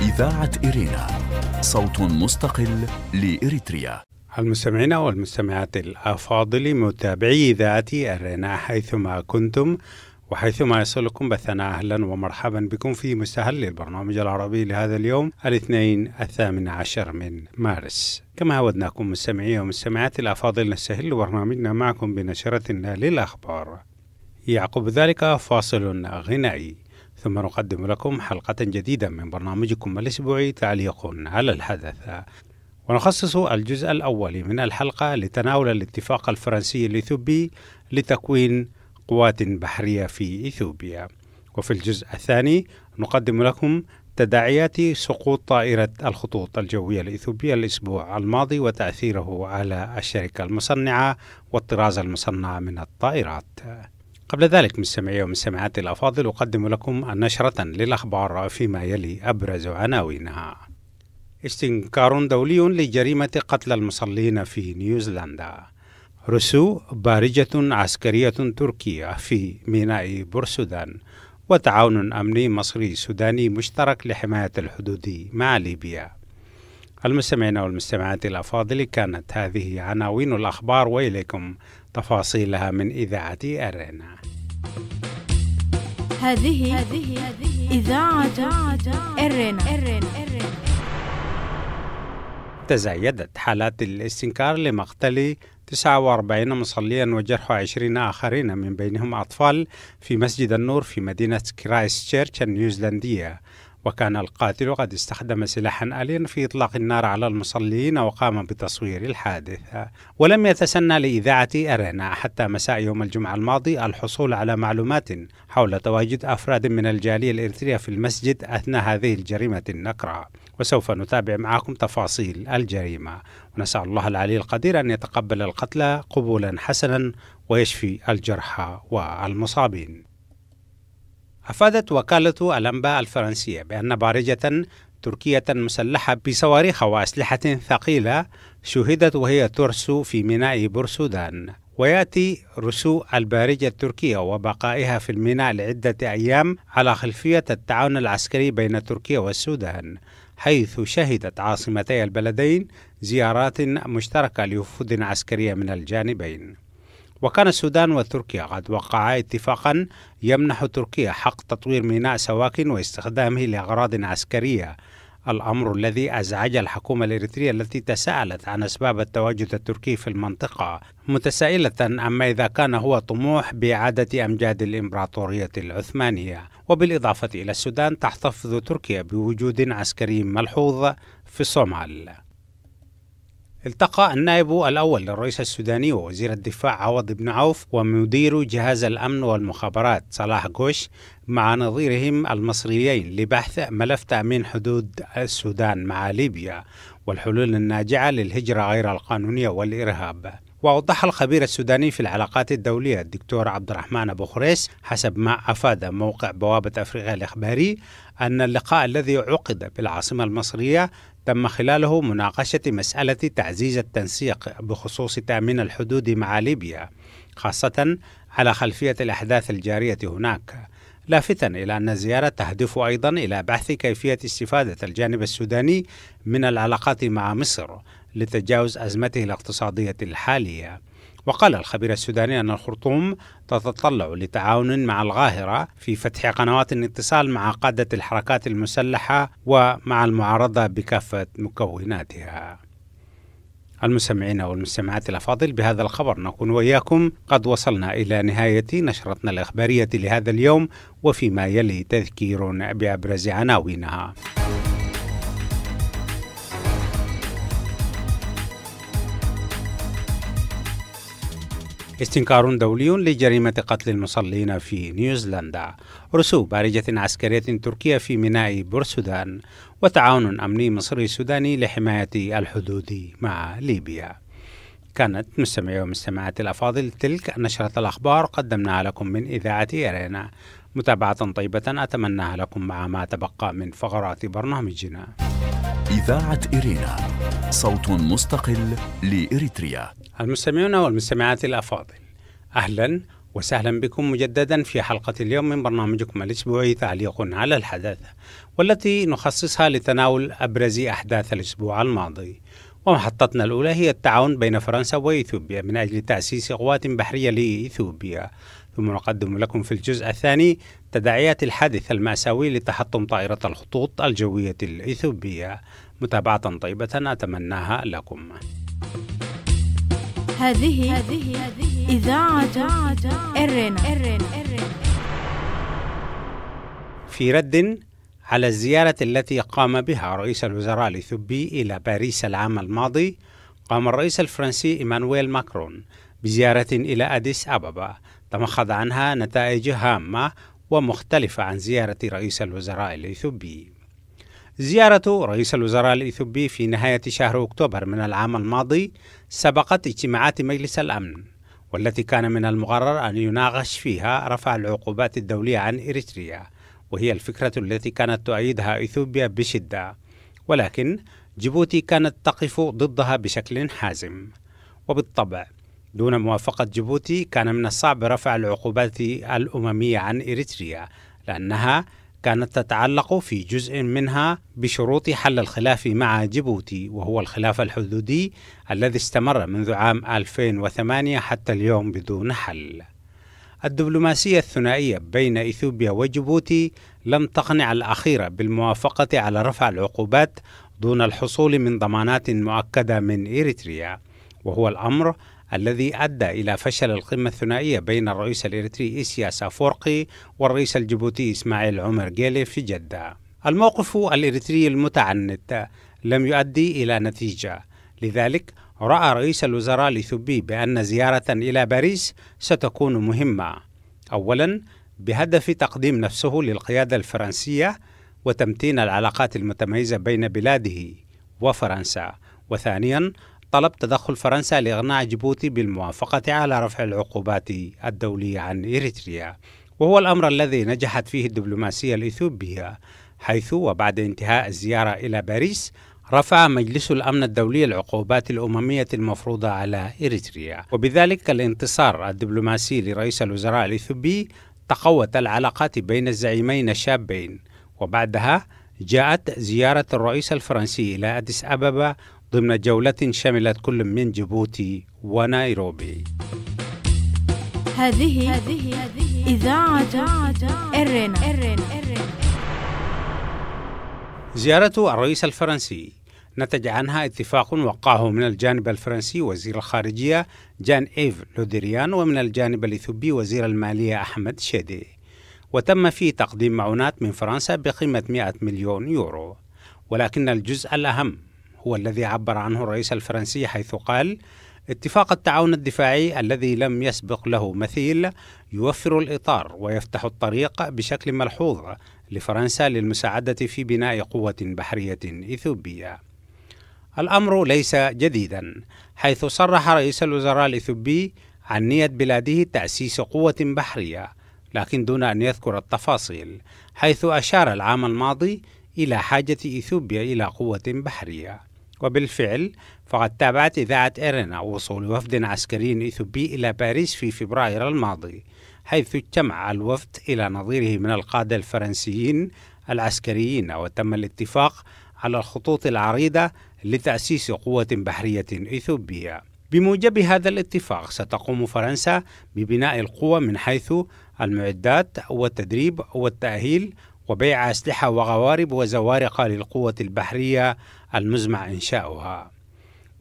إذاعة إرينا، صوت مستقل لإريتريا. المستمعين والمستمعات الأفاضل، متابعي إذاعة إرينا حيثما كنتم وحيثما يصلكم بثنا، أهلا ومرحبا بكم في مستهل البرنامج العربي لهذا اليوم الاثنين 18 من مارس. كما ودناكم مستمعي ومستمعات الأفاضل، نستهل برنامجنا معكم بنشرتنا للأخبار، يعقب ذلك فاصل غنائي، ثم نقدم لكم حلقة جديدة من برنامجكم الأسبوعي تعليق على الحدث، ونخصص الجزء الأول من الحلقة لتناول الاتفاق الفرنسي الإثيوبي لتكوين قوات بحرية في إثيوبيا. وفي الجزء الثاني نقدم لكم تداعيات سقوط طائرة الخطوط الجوية الإثيوبية الأسبوع الماضي وتأثيره على الشركة المصنعة والطراز المصنع من الطائرات. قبل ذلك مستمعي ومستمعات الأفاضل، أقدم لكم نشرة للأخبار فيما يلي أبرز عناوينها. استنكار دولي لجريمة قتل المصلين في نيوزيلندا. رسو بارجة عسكرية تركية في ميناء بورسودان. وتعاون أمني مصري سوداني مشترك لحماية الحدود مع ليبيا. المستمعين والمستمعات الأفاضل، كانت هذه عناوين الأخبار، وإليكم تفاصيلها من إذاعة أرينا. هذه إذاعة أرينا. تزايدت حالات الاستنكار لمقتل 49 مصليا وجرح 20 آخرين من بينهم أطفال في مسجد النور في مدينة كرايستشيرش النيوزيلندية، وكان القاتل قد استخدم سلاحا آليا في إطلاق النار على المصلين وقام بتصوير الحادث. ولم يتسنى لإذاعة أرينا حتى مساء يوم الجمعة الماضي الحصول على معلومات حول تواجد أفراد من الجالية الإريترية في المسجد أثناء هذه الجريمة النكرة، وسوف نتابع معكم تفاصيل الجريمة، ونسأل الله العلي القدير أن يتقبل القتلى قبولا حسنا ويشفي الجرحى والمصابين. أفادت وكالة الأنباء الفرنسية بأن بارجة تركية مسلحة بصواريخ وأسلحة ثقيلة شُهدت وهي ترسو في ميناء بورسودان. ويأتي رسو البارجة التركية وبقائها في الميناء لعدة أيام على خلفية التعاون العسكري بين تركيا والسودان، حيث شهدت عاصمتي البلدين زيارات مشتركة لوفود عسكرية من الجانبين. وكان السودان وتركيا قد وقعا اتفاقا يمنح تركيا حق تطوير ميناء سواكن واستخدامه لأغراض عسكرية، الأمر الذي أزعج الحكومة الإريترية التي تساءلت عن أسباب التواجد التركي في المنطقة، متسائلة عما إذا كان هو طموح بإعادة أمجاد الإمبراطورية العثمانية. وبالإضافة إلى السودان، تحتفظ تركيا بوجود عسكري ملحوظ في الصومال. التقى النائب الأول للرئيس السوداني ووزير الدفاع عوض بن عوف ومدير جهاز الأمن والمخابرات صلاح غوش مع نظيرهم المصريين لبحث ملف تأمين حدود السودان مع ليبيا والحلول الناجعة للهجرة غير القانونية والإرهاب. وأوضح الخبير السوداني في العلاقات الدولية الدكتور عبد الرحمن أبو خريس حسب ما أفاد موقع بوابة أفريقيا الإخباري أن اللقاء الذي عقد بالعاصمة المصرية تم خلاله مناقشة مسألة تعزيز التنسيق بخصوص تأمين الحدود مع ليبيا، خاصة على خلفية الأحداث الجارية هناك، لافتا إلى أن الزيارة تهدف أيضا إلى بحث كيفية استفادة الجانب السوداني من العلاقات مع مصر لتجاوز أزمته الاقتصادية الحالية. وقال الخبير السوداني أن الخرطوم تتطلع لتعاون مع القاهرة في فتح قنوات الاتصال مع قادة الحركات المسلحة ومع المعارضة بكافة مكوناتها. المستمعين والمستمعات الأفاضل، بهذا الخبر نكون وإياكم قد وصلنا إلى نهاية نشرتنا الإخبارية لهذا اليوم، وفيما يلي تذكير بأبرز عناوينها. استنكار دولي لجريمة قتل المصلين في نيوزيلندا. رسو بارجة عسكرية تركية في ميناء بورسودان. وتعاون أمني مصري سوداني لحماية الحدود مع ليبيا. كانت مستمعي ومستمعات الأفاضل تلك نشرة الأخبار قدمناها لكم من إذاعة أرينا. متابعة طيبة أتمناها لكم مع ما تبقى من فقرات برنامجنا. إذاعة إرينا، صوت مستقل لإريتريا. المستمعون والمستمعات الأفاضل، أهلا وسهلا بكم مجددا في حلقة اليوم من برنامجكم الأسبوعي تعليق على الحدث، والتي نخصصها لتناول أبرز أحداث الأسبوع الماضي. ومحطتنا الأولى هي التعاون بين فرنسا وإثيوبيا من أجل تأسيس قوات بحرية لإثيوبيا، ثم نقدم لكم في الجزء الثاني تداعيات الحادث المأساوي لتحطم طائرة الخطوط الجوية الإثيوبية. متابعة طيبة أتمناها لكم. هذه إذاعة إرنا. في رد على الزيارة التي قام بها رئيس الوزراء الإثيوبي إلى باريس العام الماضي، قام الرئيس الفرنسي إيمانويل ماكرون بزيارة إلى أديس أبابا تمخض عنها نتائج هامة ومختلفة عن زيارة رئيس الوزراء الإثيوبي. زيارة رئيس الوزراء الإثيوبي في نهاية شهر أكتوبر من العام الماضي سبقت اجتماعات مجلس الأمن، والتي كان من المقرر أن يناقش فيها رفع العقوبات الدولية عن إريتريا، وهي الفكرة التي كانت تؤيدها إثيوبيا بشدة، ولكن جيبوتي كانت تقف ضدها بشكل حازم. وبالطبع دون موافقة جيبوتي كان من الصعب رفع العقوبات الأممية عن إريتريا، لأنها كانت تتعلق في جزء منها بشروط حل الخلاف مع جيبوتي، وهو الخلاف الحدودي الذي استمر منذ عام 2008 حتى اليوم بدون حل. الدبلوماسية الثنائية بين إثيوبيا وجيبوتي لم تقنع الأخيرة بالموافقة على رفع العقوبات دون الحصول من ضمانات مؤكدة من إريتريا، وهو الأمر الذي أدى إلى فشل القمة الثنائية بين الرئيس الإريتري إسياس أفورقي والرئيس الجيبوتي إسماعيل عمر جيلي في جدة. الموقف الإريتري المتعنت لم يؤدي إلى نتيجة، لذلك رأى رئيس الوزراء الإثيوبي بأن زيارة إلى باريس ستكون مهمة، أولا بهدف تقديم نفسه للقيادة الفرنسية وتمتين العلاقات المتميزة بين بلاده وفرنسا، وثانيا طلب تدخل فرنسا لإقناع جيبوتي بالموافقة على رفع العقوبات الدولية عن إريتريا، وهو الأمر الذي نجحت فيه الدبلوماسية الإثيوبية، حيث وبعد انتهاء الزيارة إلى باريس رفع مجلس الأمن الدولي العقوبات الأممية المفروضة على إريتريا، وبذلك الانتصار الدبلوماسي لرئيس الوزراء الإثيوبي تقوت العلاقات بين الزعيمين الشابين. وبعدها جاءت زيارة الرئيس الفرنسي إلى أديس أبابا ضمن جولة شملت كل من جيبوتي ونيروبي. هذه إذاعة إرنا. زيارة الرئيس الفرنسي نتج عنها اتفاق وقعه من الجانب الفرنسي وزير الخارجية جان إيف لودريان، ومن الجانب الإثيوبي وزير المالية أحمد شيدي، وتم فيه تقديم معونات من فرنسا بقيمة 100 مليون يورو. ولكن الجزء الأهم هو الذي عبر عنه الرئيس الفرنسي، حيث قال: اتفاق التعاون الدفاعي الذي لم يسبق له مثيل يوفر الإطار ويفتح الطريق بشكل ملحوظ لفرنسا للمساعدة في بناء قوة بحرية إثيوبية. الأمر ليس جديدا، حيث صرح رئيس الوزراء الإثيوبي عن نية بلاده تأسيس قوة بحرية، لكن دون أن يذكر التفاصيل، حيث أشار العام الماضي إلى حاجة إثيوبيا إلى قوة بحرية. وبالفعل فقد تابعت إذاعة إرنا وصول وفد عسكري إثيوبي إلى باريس في فبراير الماضي، حيث اجتمع الوفد إلى نظيره من القادة الفرنسيين العسكريين، وتم الاتفاق على الخطوط العريضة لتأسيس قوة بحرية إثيوبية. بموجب هذا الاتفاق ستقوم فرنسا ببناء القوة من حيث المعدات والتدريب والتأهيل وبيع أسلحة وقوارب وزوارق للقوة البحرية المزمع إنشاؤها.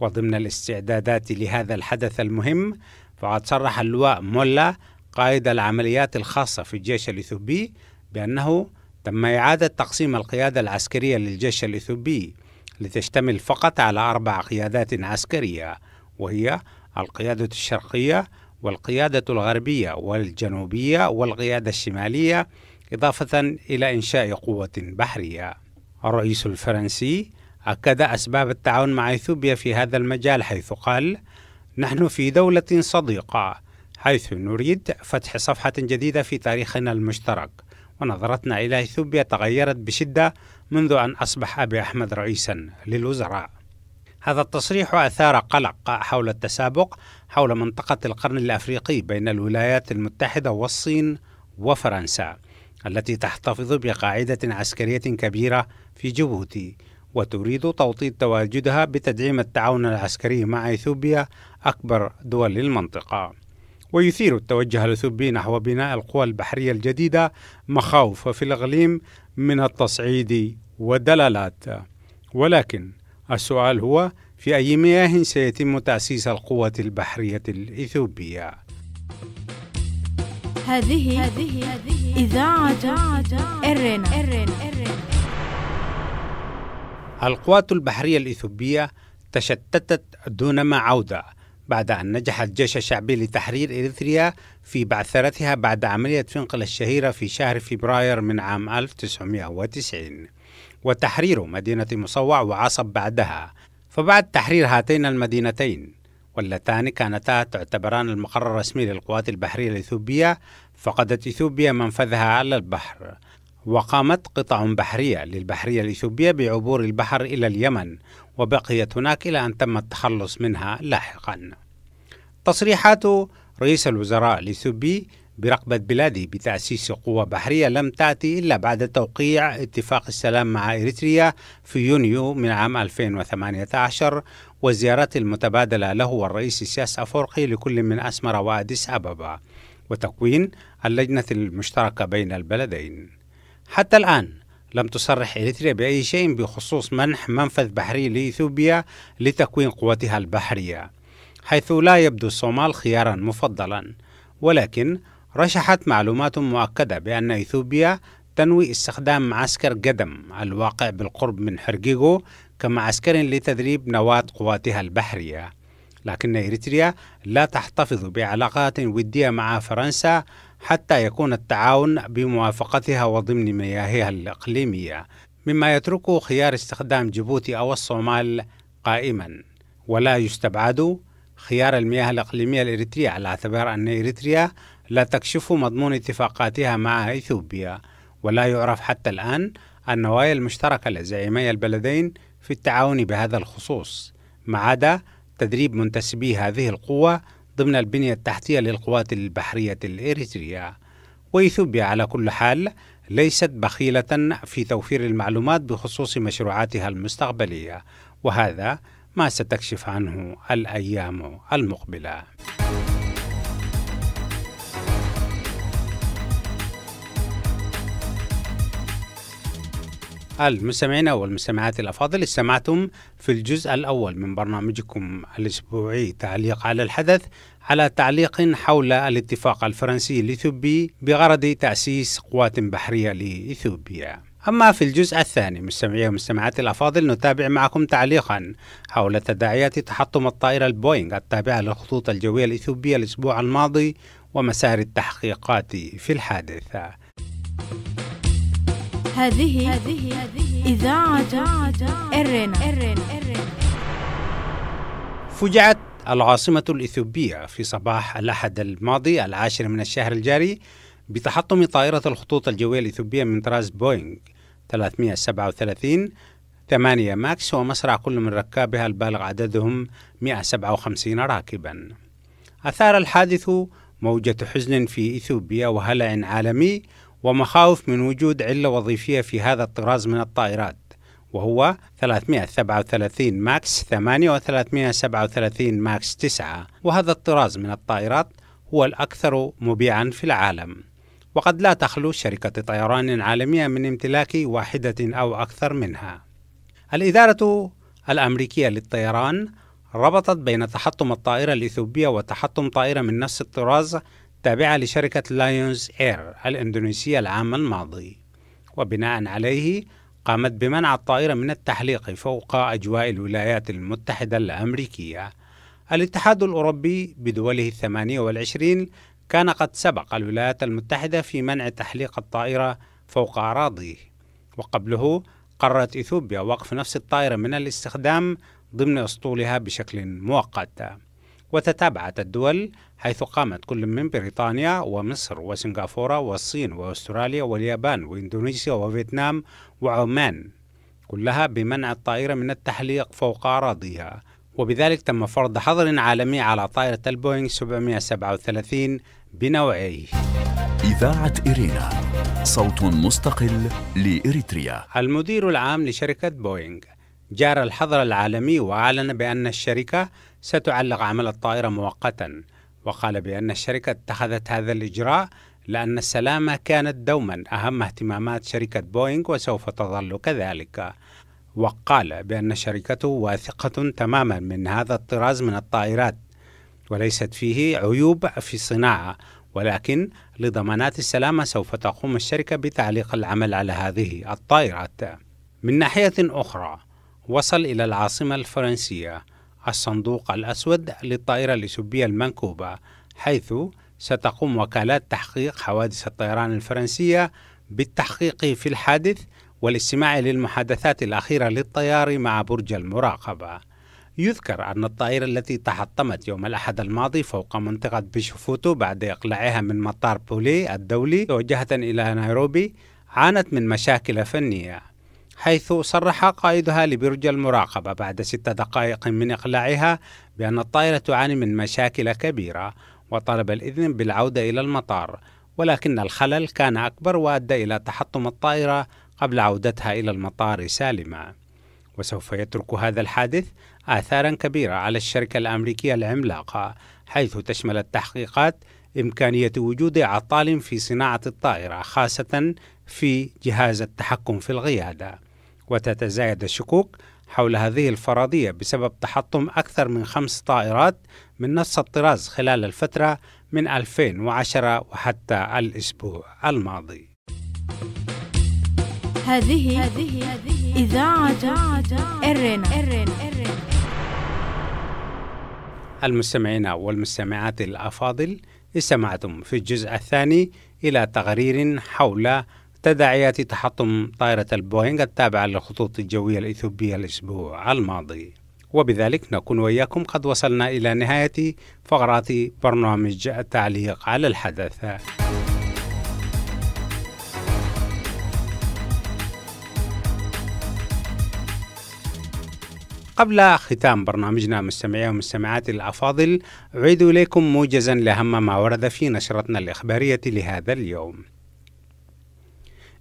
وضمن الاستعدادات لهذا الحدث المهم، فقد صرح اللواء مولا قائد العمليات الخاصة في الجيش الإثيوبي بأنه تم إعادة تقسيم القيادة العسكرية للجيش الإثيوبي لتشتمل فقط على 4 قيادات عسكرية، وهي القيادة الشرقية والقيادة الغربية والجنوبية والقيادة الشمالية، إضافة إلى إنشاء قوة بحرية. الرئيس الفرنسي أكد أسباب التعاون مع إثيوبيا في هذا المجال، حيث قال: نحن في دولة صديقة، حيث نريد فتح صفحة جديدة في تاريخنا المشترك، ونظرتنا إلى إثيوبيا تغيرت بشدة منذ أن أصبح أبي أحمد رئيسا للوزراء. هذا التصريح أثار قلق حول التسابق حول منطقة القرن الأفريقي بين الولايات المتحدة والصين وفرنسا، التي تحتفظ بقاعدة عسكرية كبيرة في جيبوتي وتريد توطيد تواجدها بتدعيم التعاون العسكري مع إثيوبيا أكبر دول المنطقة. ويثير التوجه الإثيوبي نحو بناء القوى البحرية الجديدة مخاوف في الإقليم من التصعيد والدلالات. ولكن السؤال هو في أي مياه سيتم تأسيس القوة البحرية الإثيوبية؟ هذه إذاعة إرنا. القوات البحرية الإثيوبية تشتتت دونما عودة بعد أن نجح الجيش الشعبي لتحرير إريتريا في بعثرتها بعد عملية فنقل الشهيرة في شهر فبراير من عام 1990 وتحرير مدينة مصوع وعصب بعدها. فبعد تحرير هاتين المدينتين واللتان كانتا تعتبران المقر الرسمي للقوات البحرية الإثيوبية، فقدت إثيوبيا منفذها على البحر، وقامت قطع بحرية للبحرية الإثيوبية بعبور البحر إلى اليمن، وبقيت هناك إلى أن تم التخلص منها لاحقا. تصريحات رئيس الوزراء الإثيوبي برغبة بلاده بتأسيس قوة بحرية لم تأتي إلا بعد توقيع اتفاق السلام مع إريتريا في يونيو من عام 2018 والزيارات المتبادلة له والرئيس إسياس أفورقي لكل من أسمر وأديس أبابا، وتكوين اللجنة المشتركة بين البلدين. حتى الآن لم تصرح إريتريا بأي شيء بخصوص منح منفذ بحري لإثيوبيا لتكوين قوتها البحرية، حيث لا يبدو الصومال خيارا مفضلا. ولكن رشحت معلومات مؤكدة بأن إثيوبيا تنوي استخدام معسكر قدم الواقع بالقرب من حرقيقو كمعسكر لتدريب نواة قواتها البحرية. لكن إريتريا لا تحتفظ بعلاقات ودية مع فرنسا حتى يكون التعاون بموافقتها وضمن مياهها الإقليمية، مما يترك خيار استخدام جيبوتي أو الصومال قائما. ولا يستبعد خيار المياه الإقليمية الإريترية على اعتبار أن إريتريا لا تكشف مضمون اتفاقاتها مع إثيوبيا، ولا يعرف حتى الآن النوايا المشتركة لزعيمي البلدين في التعاون بهذا الخصوص، ما عدا تدريب منتسبي هذه القوة ضمن البنية التحتية للقوات البحرية الإريترية. وإثيوبيا على كل حال ليست بخيلة في توفير المعلومات بخصوص مشروعاتها المستقبلية، وهذا ما ستكشف عنه الأيام المقبلة. المستمعين والمستمعات الأفاضل، استمعتم في الجزء الأول من برنامجكم الأسبوعي تعليق على الحدث على تعليق حول الاتفاق الفرنسي الإثيوبي بغرض تأسيس قوات بحرية لإثيوبيا. أما في الجزء الثاني مستمعي ومستمعات الأفاضل، نتابع معكم تعليقا حول تداعيات تحطم الطائرة البوينغ التابعة للخطوط الجوية الإثيوبية الأسبوع الماضي ومسار التحقيقات في الحادث. هذه إذاعة إرنا. فجعت العاصمة الإثيوبية في صباح الأحد الماضي 10 من الشهر الجاري بتحطم طائرة الخطوط الجوية الإثيوبية من طراز بوينغ 337 8 ماكس، ومسرع كل من ركابها البالغ عددهم 157 راكبا. أثار الحادث موجة حزن في إثيوبيا وهلع عالمي ومخاوف من وجود علة وظيفية في هذا الطراز من الطائرات، وهو 337 ماكس 8 و 337 ماكس 9، وهذا الطراز من الطائرات هو الأكثر مبيعا في العالم، وقد لا تخلو شركة طيران عالمية من امتلاك واحدة أو أكثر منها. الإدارة الأمريكية للطيران ربطت بين تحطم الطائرة الإثيوبية وتحطم طائرة من نفس الطراز تابعة لشركة لايونز إير الإندونيسية العام الماضي، وبناء عليه قامت بمنع الطائرة من التحليق فوق أجواء الولايات المتحدة الأمريكية. الاتحاد الأوروبي بدوله 28 كان قد سبق الولايات المتحدة في منع تحليق الطائرة فوق أراضيه، وقبله قررت إثيوبيا وقف نفس الطائرة من الاستخدام ضمن أسطولها بشكل مؤقت. وتتابعت الدول حيث قامت كل من بريطانيا ومصر وسنغافورة والصين وأستراليا واليابان وإندونيسيا وفيتنام وعمان كلها بمنع الطائرة من التحليق فوق أراضيها، وبذلك تم فرض حظر عالمي على طائرة البوينغ 737 بنوعيه. إذاعة إرينا، صوت مستقل لإريتريا. المدير العام لشركة بوينغ جار الحظر العالمي وأعلن بأن الشركة ستعلق عمل الطائرة مؤقتا، وقال بأن الشركة اتخذت هذا الإجراء لأن السلامة كانت دوما أهم اهتمامات شركة بوينغ وسوف تظل كذلك. وقال بأن شركته واثقة تماما من هذا الطراز من الطائرات وليست فيه عيوب في الصناعة، ولكن لضمانات السلامة سوف تقوم الشركة بتعليق العمل على هذه الطائرات. من ناحية أخرى، وصل إلى العاصمة الفرنسية الصندوق الأسود للطائرة الإثيوبية المنكوبة، حيث ستقوم وكالات تحقيق حوادث الطيران الفرنسية بالتحقيق في الحادث والاستماع للمحادثات الأخيرة للطيار مع برج المراقبة. يذكر أن الطائرة التي تحطمت يوم الأحد الماضي فوق منطقة بيشفوتو بعد إقلاعها من مطار بولي الدولي موجهة إلى نيروبي عانت من مشاكل فنية، حيث صرح قائدها لبرج المراقبة بعد 6 دقائق من إقلاعها بأن الطائرة تعاني من مشاكل كبيرة، وطلب الإذن بالعودة إلى المطار، ولكن الخلل كان أكبر وأدى إلى تحطم الطائرة قبل عودتها إلى المطار سالمة. وسوف يترك هذا الحادث آثارا كبيرة على الشركة الأمريكية العملاقة، حيث تشمل التحقيقات إمكانية وجود أعطال في صناعة الطائرة خاصة في جهاز التحكم في القيادة، وتتزايد الشكوك حول هذه الفرضية بسبب تحطم أكثر من 5 طائرات من نفس الطراز خلال الفترة من 2010 وحتى الأسبوع الماضي. هذه إذاعة إرينا. المستمعين والمستمعات الأفاضل، استمعتم في الجزء الثاني إلى تقرير حول تداعيات تحطم طائرة البوينغ التابعة للخطوط الجوية الإثيوبية الأسبوع الماضي. وبذلك نكون وإياكم قد وصلنا إلى نهاية فقرات برنامج التعليق على الحدث. قبل ختام برنامجنا مستمعي ومستمعات الأفاضل، أعيد إليكم موجزا لأهم ما ورد في نشرتنا الإخبارية لهذا اليوم.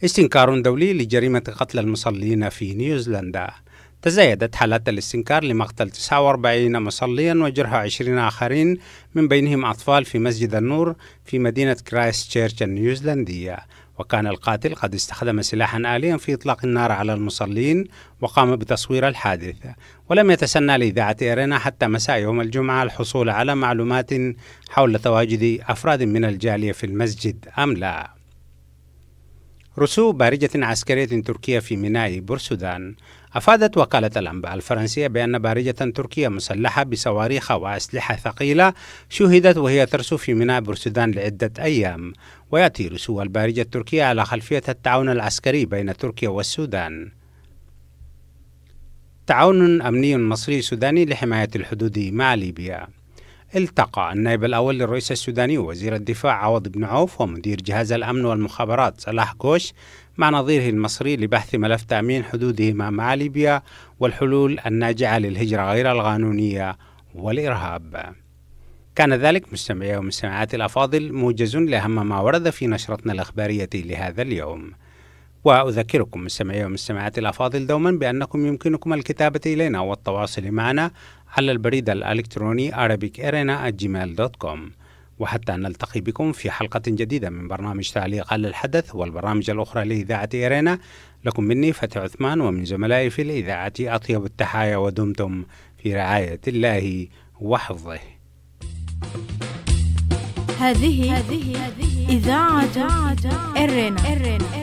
استنكار دولي لجريمة قتل المصلين في نيوزيلندا. تزايدت حالات الاستنكار لمقتل 49 مصليا وجرح 20 آخرين من بينهم أطفال في مسجد النور في مدينة كرايست تشيرش النيوزيلندية، وكان القاتل قد استخدم سلاحا آليا في إطلاق النار على المصلين وقام بتصوير الحادث. ولم يتسنى لإذاعة إرينا حتى مساء يوم الجمعة الحصول على معلومات حول تواجد أفراد من الجالية في المسجد أم لا. رسو بارجة عسكرية تركية في ميناء بورسودان. أفادت وكالة الأنباء الفرنسية بأن بارجة تركية مسلحة بصواريخ وأسلحة ثقيلة شوهدت وهي ترسو في ميناء بورسودان لعدة أيام، ويأتي رسو البارجة التركية على خلفية التعاون العسكري بين تركيا والسودان. تعاون أمني مصري سوداني لحماية الحدود مع ليبيا. التقى النائب الأول للرئيس السوداني وزير الدفاع عوض بن عوف ومدير جهاز الأمن والمخابرات صلاح غوش مع نظيره المصري لبحث ملف تأمين حدودهما مع ليبيا والحلول الناجعة للهجرة غير القانونية والإرهاب. كان ذلك مستمعي ومستمعات الأفاضل موجز لأهم ما ورد في نشرتنا الإخبارية لهذا اليوم. وأذكركم مستمعي ومستمعات الأفاضل دوما بأنكم يمكنكم الكتابة إلينا والتواصل معنا على البريد الإلكتروني arabicirena@gmail.com. وحتى نلتقي بكم في حلقة جديدة من برنامج تعليق على الحدث والبرامج الأخرى لإذاعة إرينا، لكم مني فتح عثمان ومن زملائي في الإذاعة أطيب التحايا، ودمتم في رعاية الله وحفظه. هذه إذاعة إرينا.